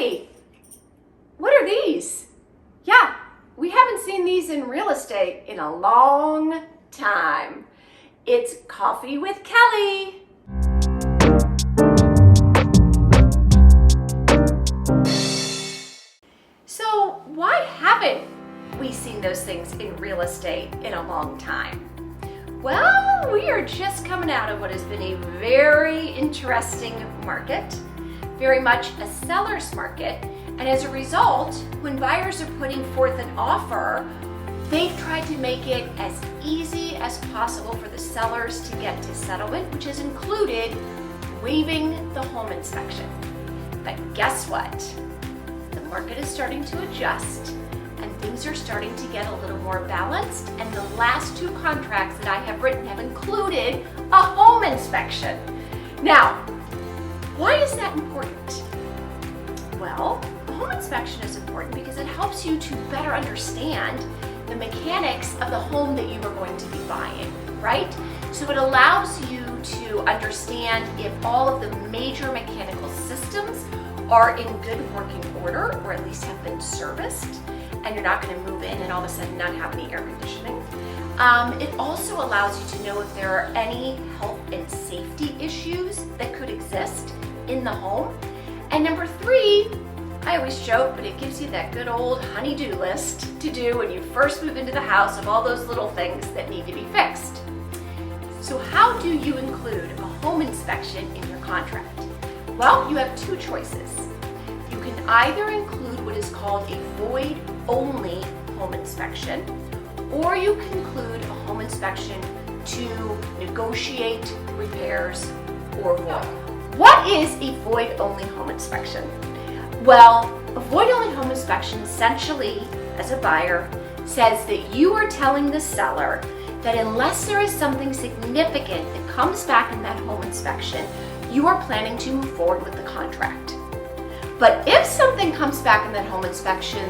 Hey, what are these? Yeah, we haven't seen these in real estate in a long time. It's Coffee with Kelly. So why haven't we seen those things in real estate in a long time? Well, we are just coming out of what has been a very interesting market, very much a seller's market. And as a result, when buyers are putting forth an offer, they've tried to make it as easy as possible for the sellers to get to settlement, which has included waiving the home inspection. But guess what? The market is starting to adjust and things are starting to get a little more balanced. And the last two contracts that I have written have included a home inspection. Now, why is that important? Well, the home inspection is important because it helps you to better understand the mechanics of the home that you are going to be buying, right? So it allows you to understand if all of the major mechanical systems are in good working order, or at least have been serviced, and you're not going to move in and all of a sudden not have any air conditioning. It also allows you to know if there are any health and safety issues that could exist in the home. And number three, I always joke, but it gives you that good old honey-do list to do when you first move into the house of all those little things that need to be fixed. So how do you include a home inspection in your contract? Well, you have two choices. You can either include what is called a void-only home inspection, or you can include a home inspection to negotiate repairs or void. What is a void-only home inspection? Well, a void-only home inspection essentially, as a buyer, says that you are telling the seller that unless there is something significant that comes back in that home inspection, you are planning to move forward with the contract. But if something comes back in that home inspection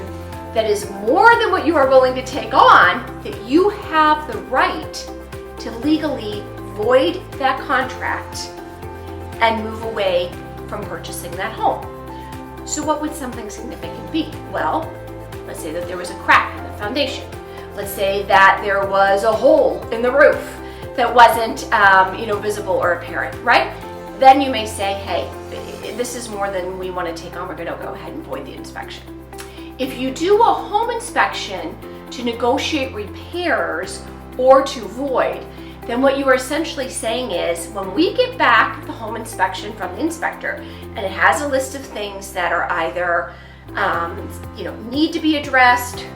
that is more than what you are willing to take on, that you have the right to legally void that contract and move away from purchasing that home. So what would something significant be? Well, let's say that there was a crack in the foundation. Let's say that there was a hole in the roof that wasn't visible or apparent, right? Then you may say, hey, this is more than we want to take on. We're going to go ahead and void the inspection. If you do a home inspection to negotiate repairs or to void, then what you are essentially saying is when we get back the home inspection from the inspector and it has a list of things that are either need to be addressed,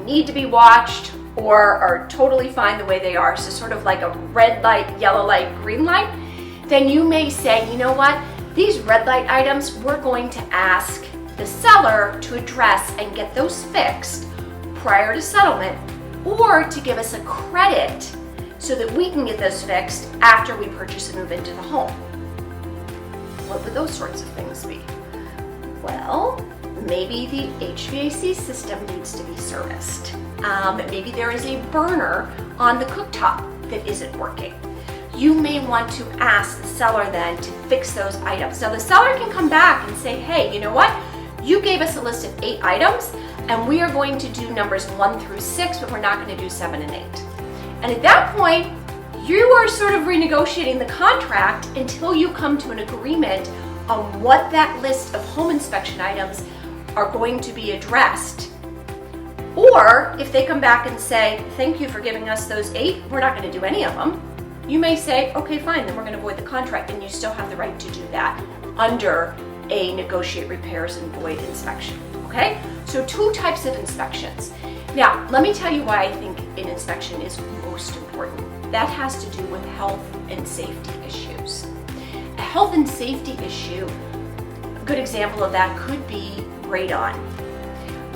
need to be watched, or are totally fine the way they are, so sort of like a red light, yellow light, green light, then you may say, you know what, these red light items, we're going to ask the seller to address and get those fixed prior to settlement, or to give us a credit so that we can get those fixed after we purchase and move into the home. What would those sorts of things be? Well, maybe the HVAC system needs to be serviced. Maybe there is a burner on the cooktop that isn't working. You may want to ask the seller then to fix those items. Now the seller can come back and say, hey, you know what? You gave us a list of 8 items and we are going to do numbers 1 through 6, but we're not going to do 7 and 8. And at that point, you are sort of renegotiating the contract until you come to an agreement on what that list of home inspection items are going to be addressed. Or if they come back and say, thank you for giving us those 8, we're not going to do any of them, you may say, okay, fine, then we're going to void the contract, and you still have the right to do that under a negotiate repairs and void inspection, okay? So 2 types of inspections. Now, let me tell you why I think an inspection is most important. That has to do with health and safety issues. A health and safety issue, a good example of that could be radon.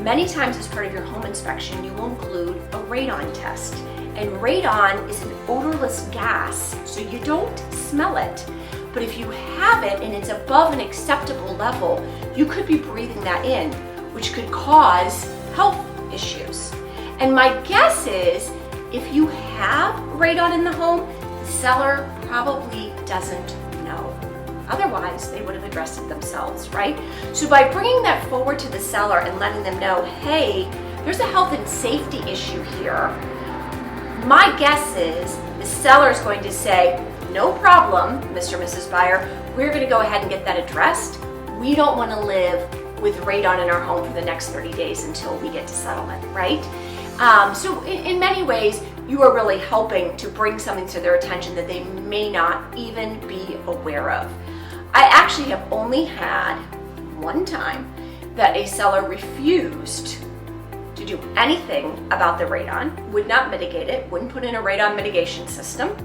Many times as part of your home inspection, you will include a radon test. And radon is an odorless gas, so you don't smell it. But if you have it and it's above an acceptable level, you could be breathing that in, which could cause health issues. And my guess is if you have radon in the home, the seller probably doesn't know Otherwise, they would have addressed it themselves, right? So by bringing that forward to the seller and letting them know, hey, there's a health and safety issue here, my guess is the seller is going to say, no problem, Mr. and Mrs. Buyer, we're going to go ahead and get that addressed. We don't want to live with radon in our home for the next 30 days until we get to settlement, right? So in many ways, you are really helping to bring something to their attention that they may not even be aware of. I actually have only had one time that a seller refused to do anything about the radon, would not mitigate it, wouldn't put in a radon mitigation system.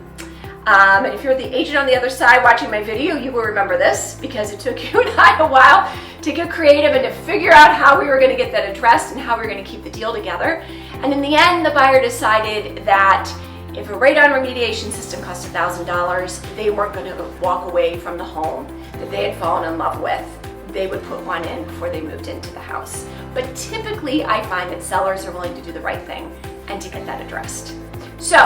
And if you're the agent on the other side watching my video, you will remember this because it took you and I a while to get creative and to figure out how we were going to get that addressed and how we were going to keep the deal together. And in the end, the buyer decided that if a radon remediation system cost $1,000, they weren't going to walk away from the home that they had fallen in love with. They would put one in before they moved into the house. But typically, I find that sellers are willing to do the right thing and to get that addressed. So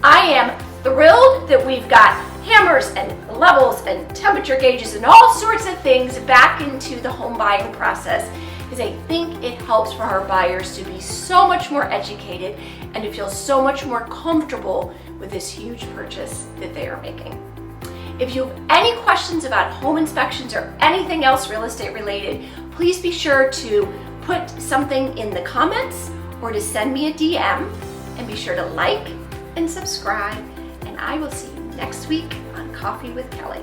I am thrilled that we've got hammers and levels and temperature gauges and all sorts of things back into the home buying process, because I think it helps for our buyers to be so much more educated and to feel so much more comfortable with this huge purchase that they are making. If you have any questions about home inspections or anything else real estate related, please be sure to put something in the comments or to send me a DM, and be sure to like and subscribe, and I will see you next week on Coffee with Kelly.